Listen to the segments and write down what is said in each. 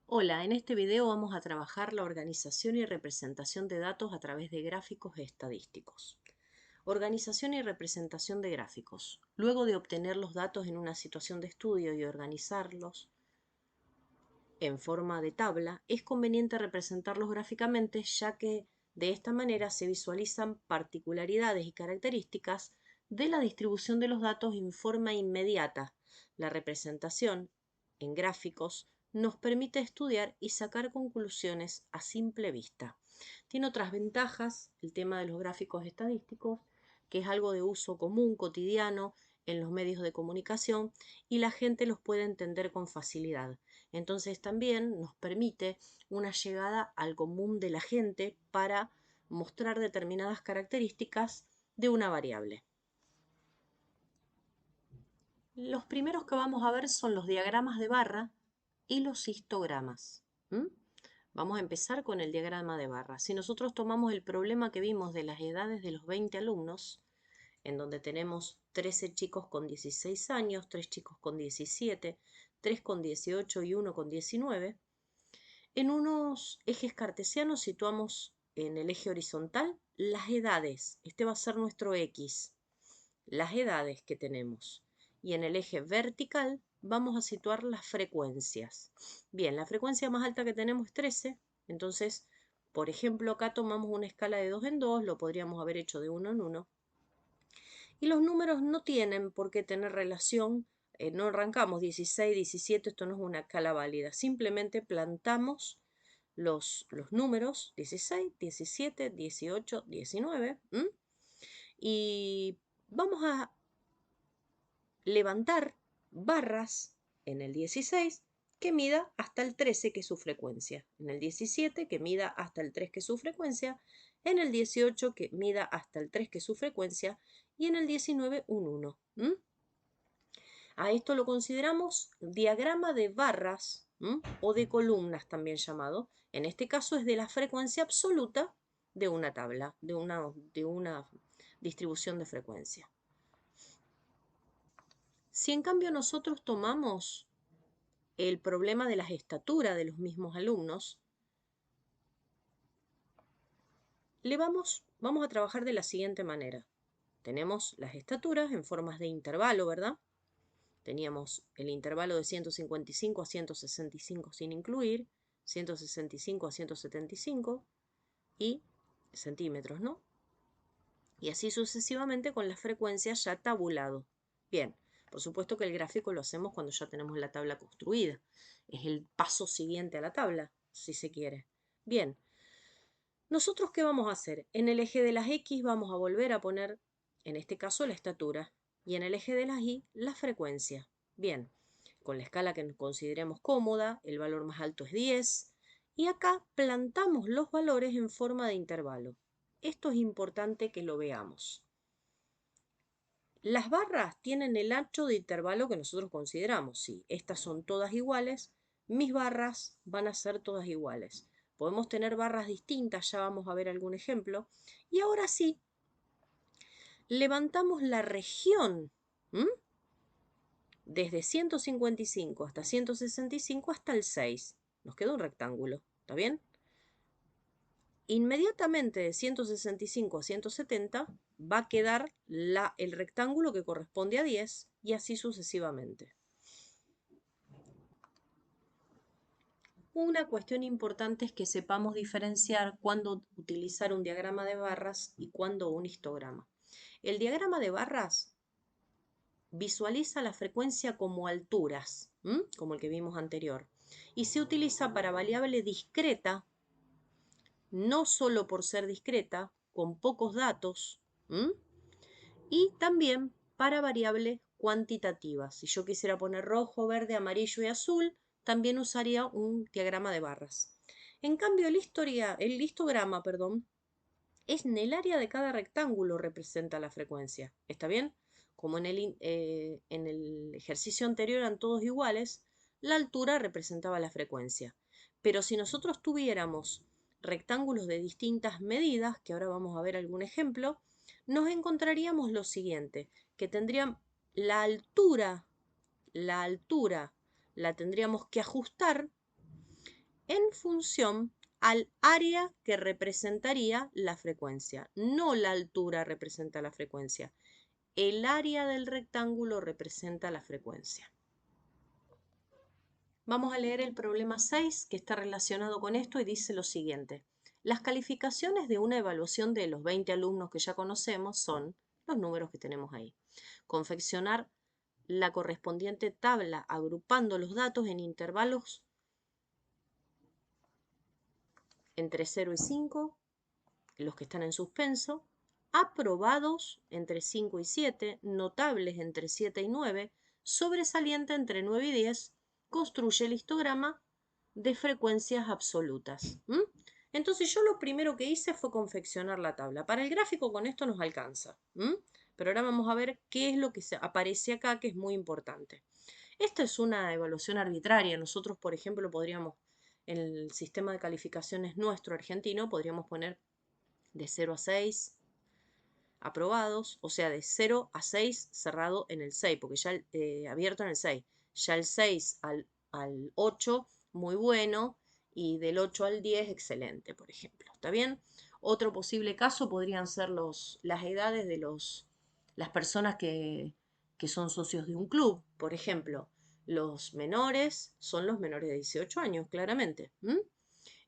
Hola, en este video vamos a trabajar la organización y representación de datos a través de gráficos estadísticos. Organización y representación de gráficos. Luego de obtener los datos en una situación de estudio y organizarlos en forma de tabla, es conveniente representarlos gráficamente, ya que de esta manera se visualizan particularidades y características de la distribución de los datos en forma inmediata. La representación en gráficos nos permite estudiar y sacar conclusiones a simple vista. Tiene otras ventajas el tema de los gráficos estadísticos, que es algo de uso común, cotidiano, en los medios de comunicación y la gente los puede entender con facilidad. Entonces también nos permite una llegada al común de la gente para mostrar determinadas características de una variable. Los primeros que vamos a ver son los diagramas de barra y los histogramas. Vamos a empezar con el diagrama de barra. Si nosotros tomamos el problema que vimos de las edades de los 20 alumnos, en donde tenemos 13 chicos con 16 años, 3 chicos con 17, 3 con 18 y 1 con 19, en unos ejes cartesianos situamos en el eje horizontal las edades. Este va a ser nuestro X, las edades que tenemos. Y en el eje vertical vamos a situar las frecuencias. Bien, la frecuencia más alta que tenemos es 13, entonces, por ejemplo, acá tomamos una escala de 2 en 2, lo podríamos haber hecho de 1 en 1. Y los números no tienen por qué tener relación, no arrancamos 16, 17, esto no es una escala válida, simplemente plantamos los números 16, 17, 18, 19, y vamos a levantar barras en el 16 que mida hasta el 13, que es su frecuencia, en el 17 que mida hasta el 3, que es su frecuencia, en el 18 que mida hasta el 3, que es su frecuencia, y en el 19 un 1. A esto lo consideramos diagrama de barras o de columnas también llamado. En este caso es de la frecuencia absoluta de una tabla, de una distribución de frecuencia. Si en cambio nosotros tomamos el problema de las estaturas de los mismos alumnos, vamos a trabajar de la siguiente manera. Tenemos las estaturas en formas de intervalo, ¿verdad? Teníamos el intervalo de 155 a 165 sin incluir, 165 a 175 y centímetros, ¿no? Y así sucesivamente con las frecuencias ya tabulado. Bien, por supuesto que el gráfico lo hacemos cuando ya tenemos la tabla construida. Es el paso siguiente a la tabla, si se quiere. Bien, ¿nosotros qué vamos a hacer? En el eje de las X vamos a volver a poner, en este caso, la estatura. Y en el eje de las Y, la frecuencia. Bien, con la escala que consideremos cómoda, el valor más alto es 10. Y acá plantamos los valores en forma de intervalo. Esto es importante que lo veamos. Las barras tienen el ancho de intervalo que nosotros consideramos. Si estas son todas iguales, mis barras van a ser todas iguales. Podemos tener barras distintas, ya vamos a ver algún ejemplo. Y ahora sí, levantamos la región desde 155 hasta 165 hasta el 6. Nos queda un rectángulo, ¿está bien? Inmediatamente de 165 a 170 va a quedar el rectángulo que corresponde a 10 y así sucesivamente. Una cuestión importante es que sepamos diferenciar cuándo utilizar un diagrama de barras y cuándo un histograma. El diagrama de barras visualiza la frecuencia como alturas, como el que vimos anterior, y se utiliza para variable discreta, no solo por ser discreta, con pocos datos, y también para variables cuantitativas. Si yo quisiera poner rojo, verde, amarillo y azul, también usaría un diagrama de barras. En cambio, el histograma, es en el área de cada rectángulo representa la frecuencia. ¿Está bien? Como en el ejercicio anterior eran todos iguales, la altura representaba la frecuencia. Pero si nosotros tuviéramos rectángulos de distintas medidas, que ahora vamos a ver algún ejemplo, nos encontraríamos lo siguiente, que tendrían la altura la tendríamos que ajustar en función al área que representaría la frecuencia. No la altura representa la frecuencia. El área del rectángulo representa la frecuencia. Vamos a leer el problema 6 que está relacionado con esto y dice lo siguiente. Las calificaciones de una evaluación de los 20 alumnos que ya conocemos son los números que tenemos ahí. Confeccionar la correspondiente tabla agrupando los datos en intervalos entre 0 y 5, los que están en suspenso, aprobados entre 5 y 7, notables entre 7 y 9, sobresaliente entre 9 y 10, construye el histograma de frecuencias absolutas. Entonces yo lo primero que hice fue confeccionar la tabla. Para el gráfico con esto nos alcanza. Pero ahora vamos a ver qué es lo que aparece acá, que es muy importante. Esta es una evaluación arbitraria. Nosotros, por ejemplo, podríamos, en el sistema de calificaciones nuestro argentino, podríamos poner de 0 a 6 aprobados, o sea, de 0 a 6 cerrado en el 6, porque ya abierto en el 6. Ya el 6 al 8, muy bueno, y del 8 al 10, excelente, por ejemplo. ¿Está bien? Otro posible caso podrían ser las edades de las personas que son socios de un club. Por ejemplo, los menores son los menores de 18 años, claramente.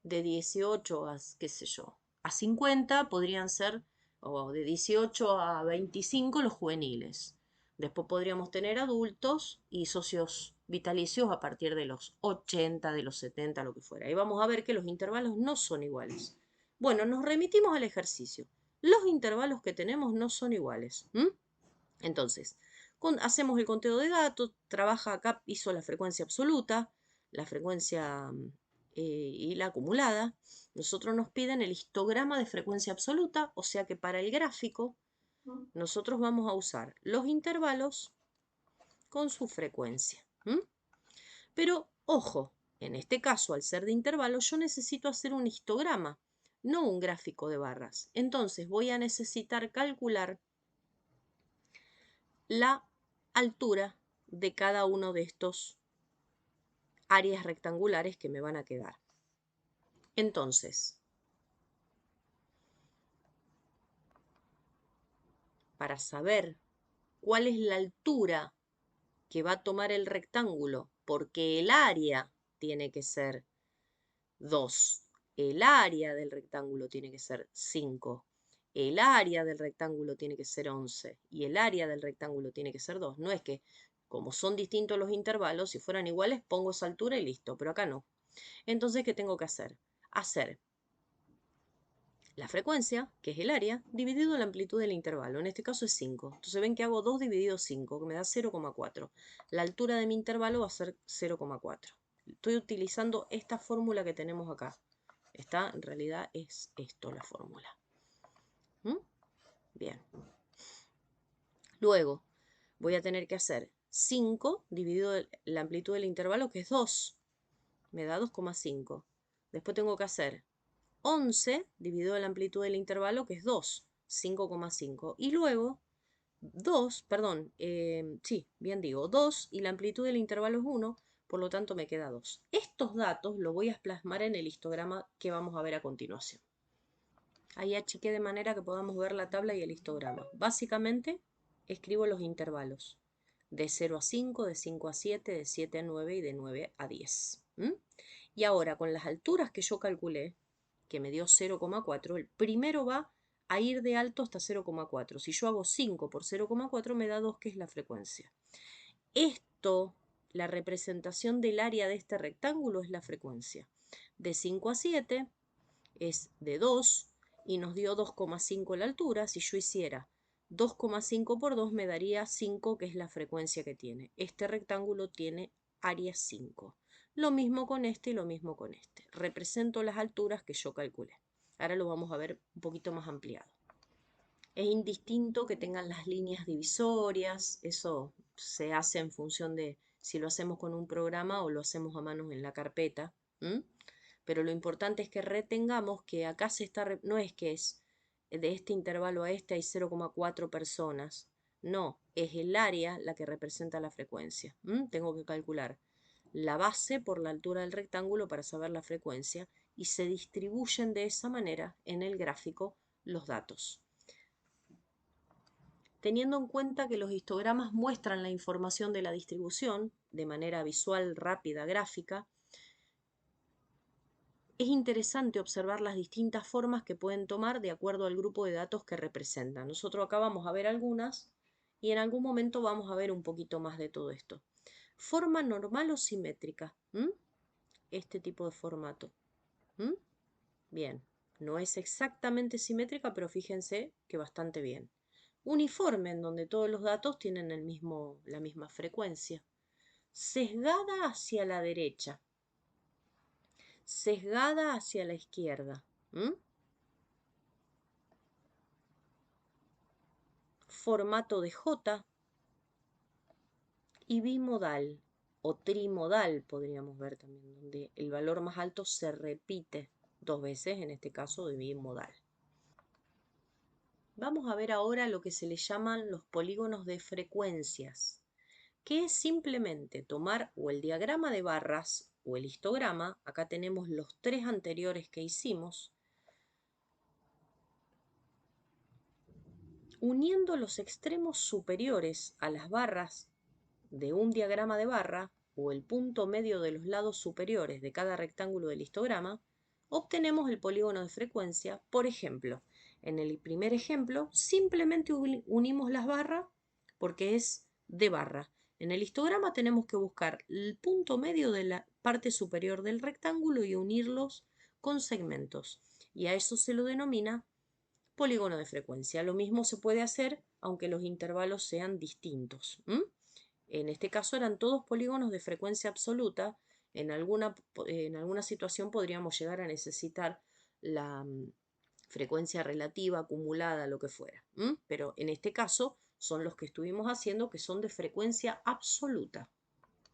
De 18 a, qué sé yo, a 50 podrían ser, o de 18 a 25 los juveniles. Después podríamos tener adultos y socios vitalicios a partir de los 80, de los 70, lo que fuera. Y vamos a ver que los intervalos no son iguales. Bueno, nos remitimos al ejercicio. Los intervalos que tenemos no son iguales. Entonces, hacemos el conteo de datos, trabaja acá, hizo la frecuencia absoluta, la frecuencia y la acumulada. Nosotros nos piden el histograma de frecuencia absoluta, o sea que para el gráfico nosotros vamos a usar los intervalos con su frecuencia. Pero, ojo, en este caso, al ser de intervalos, yo necesito hacer un histograma, no un gráfico de barras. Entonces voy a necesitar calcular la altura de cada uno de estos áreas rectangulares que me van a quedar. Entonces, para saber cuál es la altura que va a tomar el rectángulo, porque el área tiene que ser 2, el área del rectángulo tiene que ser 5, el área del rectángulo tiene que ser 11 y el área del rectángulo tiene que ser 2. No es que, como son distintos los intervalos, si fueran iguales pongo esa altura y listo, pero acá no. Entonces, ¿qué tengo que hacer? Hacer la frecuencia, que es el área, dividido la amplitud del intervalo. En este caso es 5. Entonces ven que hago 2 dividido 5, que me da 0,4. La altura de mi intervalo va a ser 0,4. Estoy utilizando esta fórmula que tenemos acá. Esta en realidad es esto la fórmula. Bien. Luego voy a tener que hacer 5 dividido la amplitud del intervalo, que es 2. Me da 2,5. Después tengo que hacer 11 dividido la amplitud del intervalo, que es 2, 5,5. Y luego 2, perdón, sí, bien digo, 2 y la amplitud del intervalo es 1, por lo tanto me queda 2. Estos datos los voy a plasmar en el histograma que vamos a ver a continuación. Ahí achiqué de manera que podamos ver la tabla y el histograma. Básicamente, escribo los intervalos de 0 a 5, de 5 a 7, de 7 a 9 y de 9 a 10. Y ahora, con las alturas que yo calculé, que me dio 0,4, el primero va a ir de alto hasta 0,4. Si yo hago 5 por 0,4 me da 2, que es la frecuencia. Esto, la representación del área de este rectángulo es la frecuencia. De 5 a 7 es de 2 y nos dio 2,5 la altura. Si yo hiciera 2,5 por 2 me daría 5, que es la frecuencia que tiene. Este rectángulo tiene área 5. Lo mismo con este y lo mismo con este. Represento las alturas que yo calculé. Ahora lo vamos a ver un poquito más ampliado. Es indistinto que tengan las líneas divisorias. Eso se hace en función de si lo hacemos con un programa o lo hacemos a mano en la carpeta. Pero lo importante es que retengamos que acá se está, no es que es de este intervalo a este hay 0,4 personas. No, es el área la que representa la frecuencia. Tengo que calcular la base por la altura del rectángulo para saber la frecuencia y se distribuyen de esa manera en el gráfico los datos. Teniendo en cuenta que los histogramas muestran la información de la distribución de manera visual, rápida, gráfica, es interesante observar las distintas formas que pueden tomar de acuerdo al grupo de datos que representan. Nosotros acá vamos a ver algunas y en algún momento vamos a ver un poquito más de todo esto. Forma normal o simétrica. Este tipo de formato. Bien, no es exactamente simétrica, pero fíjense que bastante bien. Uniforme, en donde todos los datos tienen la misma frecuencia. Sesgada hacia la derecha. Sesgada hacia la izquierda. Formato de J. Y bimodal o trimodal podríamos ver también, donde el valor más alto se repite 2 veces, en este caso de bimodal. Vamos a ver ahora lo que se le llaman los polígonos de frecuencias, que es simplemente tomar o el diagrama de barras o el histograma, acá tenemos los 3 anteriores que hicimos, uniendo los extremos superiores a las barras de un diagrama de barra o el punto medio de los lados superiores de cada rectángulo del histograma, obtenemos el polígono de frecuencia. Por ejemplo, en el primer ejemplo simplemente unimos las barras porque es de barra. En el histograma tenemos que buscar el punto medio de la parte superior del rectángulo y unirlos con segmentos. Y a eso se lo denomina polígono de frecuencia. Lo mismo se puede hacer aunque los intervalos sean distintos. En este caso eran todos polígonos de frecuencia absoluta. En alguna situación podríamos llegar a necesitar la frecuencia relativa, acumulada, lo que fuera. Pero en este caso son los que estuvimos haciendo, que son de frecuencia absoluta.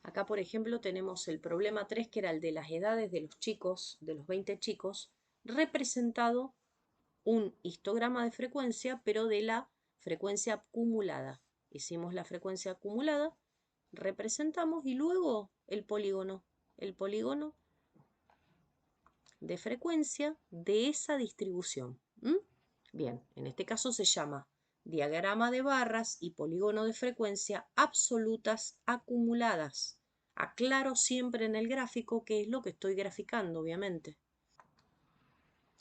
Acá, por ejemplo, tenemos el problema 3, que era el de las edades de los chicos, de los 20 chicos, representado un histograma de frecuencia, pero de la frecuencia acumulada. Hicimos la frecuencia acumulada, representamos y luego el polígono de frecuencia de esa distribución. Bien, en este caso se llama diagrama de barras y polígono de frecuencia absolutas acumuladas. Aclaro siempre en el gráfico qué es lo que estoy graficando, obviamente.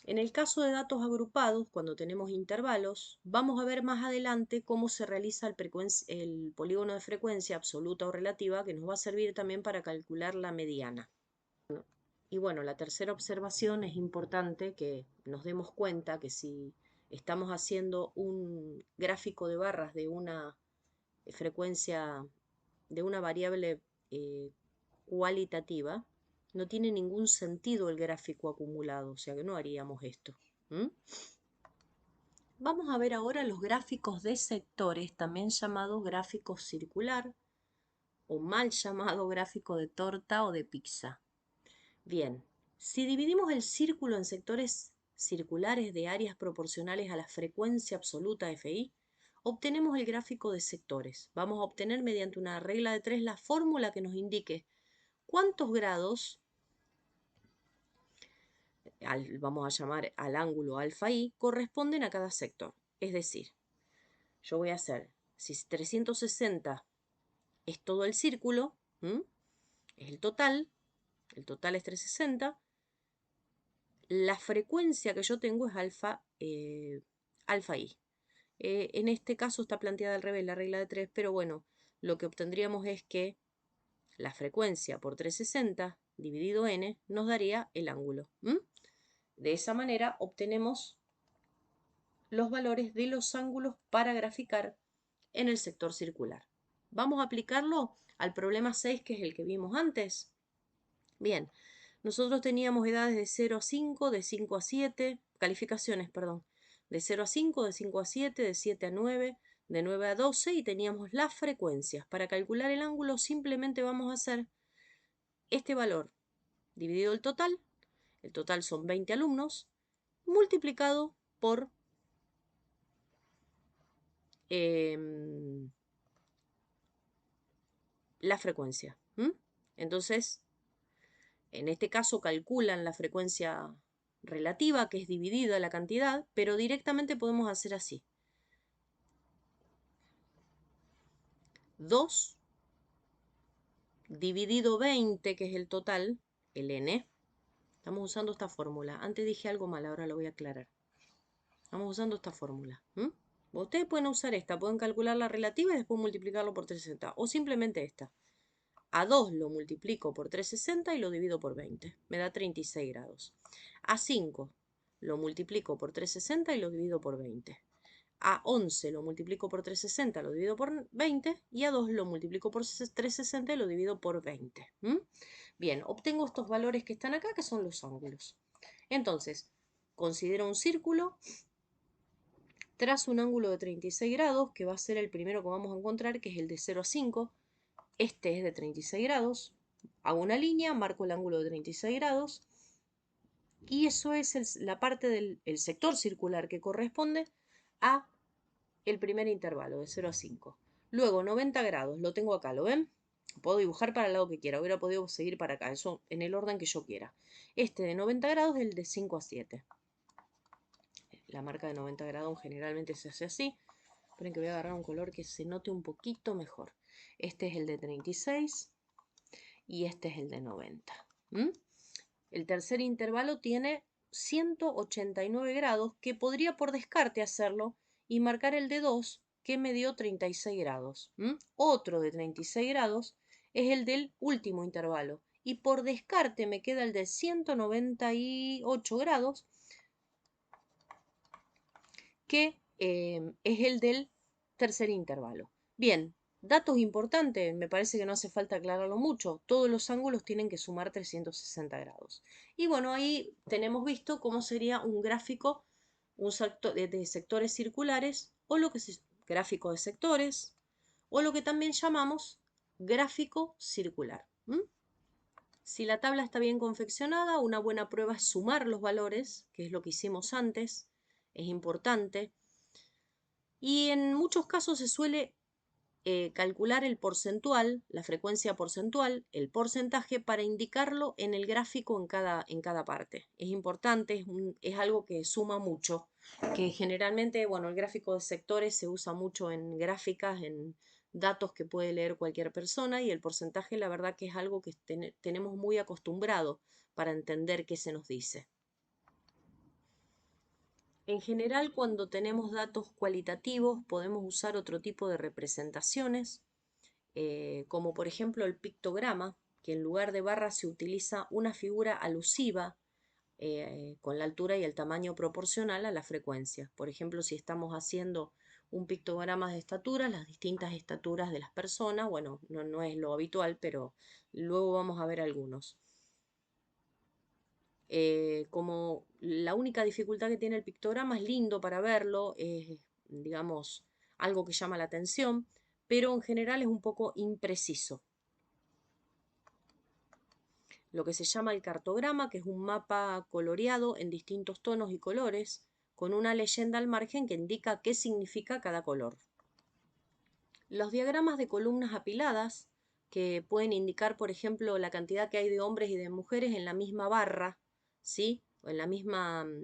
En el caso de datos agrupados, cuando tenemos intervalos, vamos a ver más adelante cómo se realiza el polígono de frecuencia absoluta o relativa, que nos va a servir también para calcular la mediana. Y bueno, la tercera observación es importante que nos demos cuenta que si estamos haciendo un gráfico de barras de una frecuencia, de una variable cualitativa, no tiene ningún sentido el gráfico acumulado, o sea que no haríamos esto. Vamos a ver ahora los gráficos de sectores, también llamados gráfico circular o mal llamado gráfico de torta o de pizza. Bien, si dividimos el círculo en sectores circulares de áreas proporcionales a la frecuencia absoluta FI, obtenemos el gráfico de sectores. Vamos a obtener mediante una regla de 3 la fórmula que nos indique cuántos grados, vamos a llamar al ángulo alfa I, corresponden a cada sector. Es decir, yo voy a hacer, si 360 es todo el círculo, es el total es 360, la frecuencia que yo tengo es alfa I. En este caso está planteada al revés la regla de 3, pero bueno, lo que obtendríamos es que la frecuencia por 360 dividido n nos daría el ángulo. De esa manera obtenemos los valores de los ángulos para graficar en el sector circular. Vamos a aplicarlo al problema 6, que es el que vimos antes. Bien, nosotros teníamos edades de 0 a 5, de 5 a 7, calificaciones, perdón, de 0 a 5, de 5 a 7, de 7 a 9, de 9 a 12 y teníamos las frecuencias. Para calcular el ángulo simplemente vamos a hacer este valor dividido el total son 20 alumnos, multiplicado por la frecuencia. Entonces, en este caso calculan la frecuencia relativa, que es dividida la cantidad, pero directamente podemos hacer así. 2 dividido 20, que es el total, el n. Estamos usando esta fórmula. Antes dije algo mal, ahora lo voy a aclarar. Estamos usando esta fórmula. Ustedes pueden usar esta, pueden calcular la relativa y después multiplicarlo por 360. O simplemente esta. A 2 lo multiplico por 360 y lo divido por 20. Me da 36 grados. A 5 lo multiplico por 360 y lo divido por 20. A 11 lo multiplico por 360, lo divido por 20. Y a 2 lo multiplico por 360 y lo divido por 20. Bien, obtengo estos valores que están acá, que son los ángulos. Entonces, considero un círculo. Trazo un ángulo de 36 grados, que va a ser el primero que vamos a encontrar, que es el de 0 a 5. Este es de 36 grados. Hago una línea, marco el ángulo de 36 grados. Y eso es la parte del sector circular que corresponde a el primer intervalo, de 0 a 5. Luego 90 grados, lo tengo acá, ¿lo ven? Puedo dibujar para el lado que quiera, hubiera podido seguir para acá, eso en el orden que yo quiera. Este de 90 grados es el de 5 a 7. La marca de 90 grados generalmente se hace así. Esperen que voy a agarrar un color que se note un poquito mejor. Este es el de 36 y este es el de 90. El tercer intervalo tiene 189 grados, que podría por descarte hacerlo y marcar el de 2, que me dio 36 grados. Otro de 36 grados es el del último intervalo. Y por descarte me queda el de 198 grados, que es el del tercer intervalo. Bien, datos importantes, me parece que no hace falta aclararlo mucho. Todos los ángulos tienen que sumar 360 grados. Y bueno, ahí tenemos visto cómo sería un gráfico de sectores circulares, o lo que es gráfico de sectores, o lo que también llamamos gráfico circular. Si la tabla está bien confeccionada, una buena prueba es sumar los valores, que es lo que hicimos antes. Es importante. Y en muchos casos se suele calcular el porcentual, la frecuencia porcentual, el porcentaje, para indicarlo en el gráfico en cada parte. Es importante, es algo que suma mucho, que generalmente, bueno, el gráfico de sectores se usa mucho en gráficas, en datos que puede leer cualquier persona, y el porcentaje, la verdad que es algo que tenemos muy acostumbrado para entender qué se nos dice. En general, cuando tenemos datos cualitativos, podemos usar otro tipo de representaciones, como por ejemplo el pictograma, que en lugar de barras se utiliza una figura alusiva con la altura y el tamaño proporcional a la frecuencia. Por ejemplo, si estamos haciendo un pictograma de estatura, las distintas estaturas de las personas, bueno, no es lo habitual, pero luego vamos a ver algunos. Como la única dificultad que tiene el pictograma, es lindo para verlo, es, digamos, algo que llama la atención, pero en general es un poco impreciso. Lo que se llama el cartograma, que es un mapa coloreado en distintos tonos y colores, con una leyenda al margen que indica qué significa cada color. Los diagramas de columnas apiladas, que pueden indicar, por ejemplo, la cantidad que hay de hombres y de mujeres en la misma barra, ¿sí? O en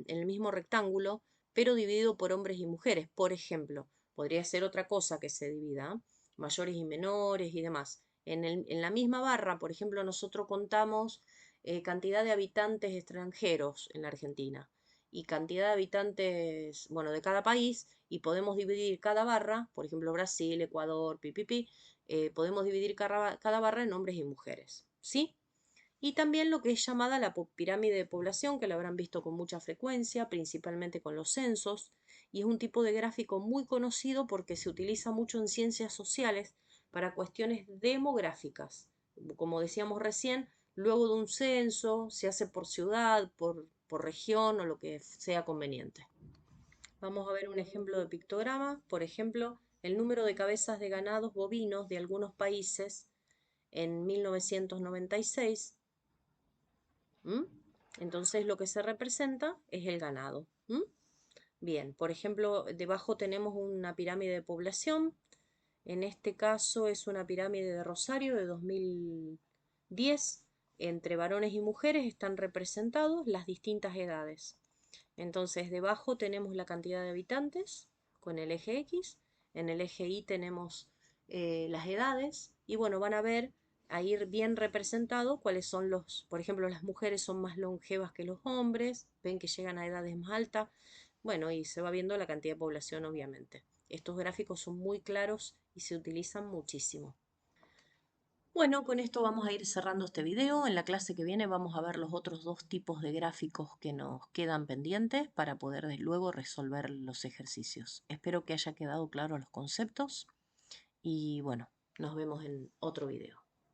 el mismo rectángulo, pero dividido por hombres y mujeres. Por ejemplo, podría ser otra cosa que se divida, mayores y menores y demás. En la misma barra, por ejemplo, nosotros contamos cantidad de habitantes extranjeros en la Argentina y cantidad de habitantes, bueno, de cada país, y podemos dividir cada barra, por ejemplo, Brasil, Ecuador, pipipi, podemos dividir cada barra en hombres y mujeres, ¿sí? Y también lo que es llamada la pirámide de población, que la habrán visto con mucha frecuencia, principalmente con los censos, y es un tipo de gráfico muy conocido porque se utiliza mucho en ciencias sociales para cuestiones demográficas. Como decíamos recién, luego de un censo se hace por ciudad, por región o lo que sea conveniente. Vamos a ver un ejemplo de pictograma. Por ejemplo, el número de cabezas de ganados bovinos de algunos países en 1996. Entonces lo que se representa es el ganado. Bien, por ejemplo, debajo tenemos una pirámide de población. En este caso es una pirámide de Rosario de 2010. 10 entre varones y mujeres están representados las distintas edades. Entonces, debajo tenemos la cantidad de habitantes con el eje X, en el eje Y tenemos las edades, y bueno, van a ver a ir bien representado cuáles son los, por ejemplo, las mujeres son más longevas que los hombres, ven que llegan a edades más altas, bueno, y se va viendo la cantidad de población, obviamente. Estos gráficos son muy claros y se utilizan muchísimo. Bueno, con esto vamos a ir cerrando este video. En la clase que viene vamos a ver los otros dos tipos de gráficos que nos quedan pendientes para poder luego resolver los ejercicios. Espero que haya quedado claro los conceptos y bueno, nos vemos en otro video.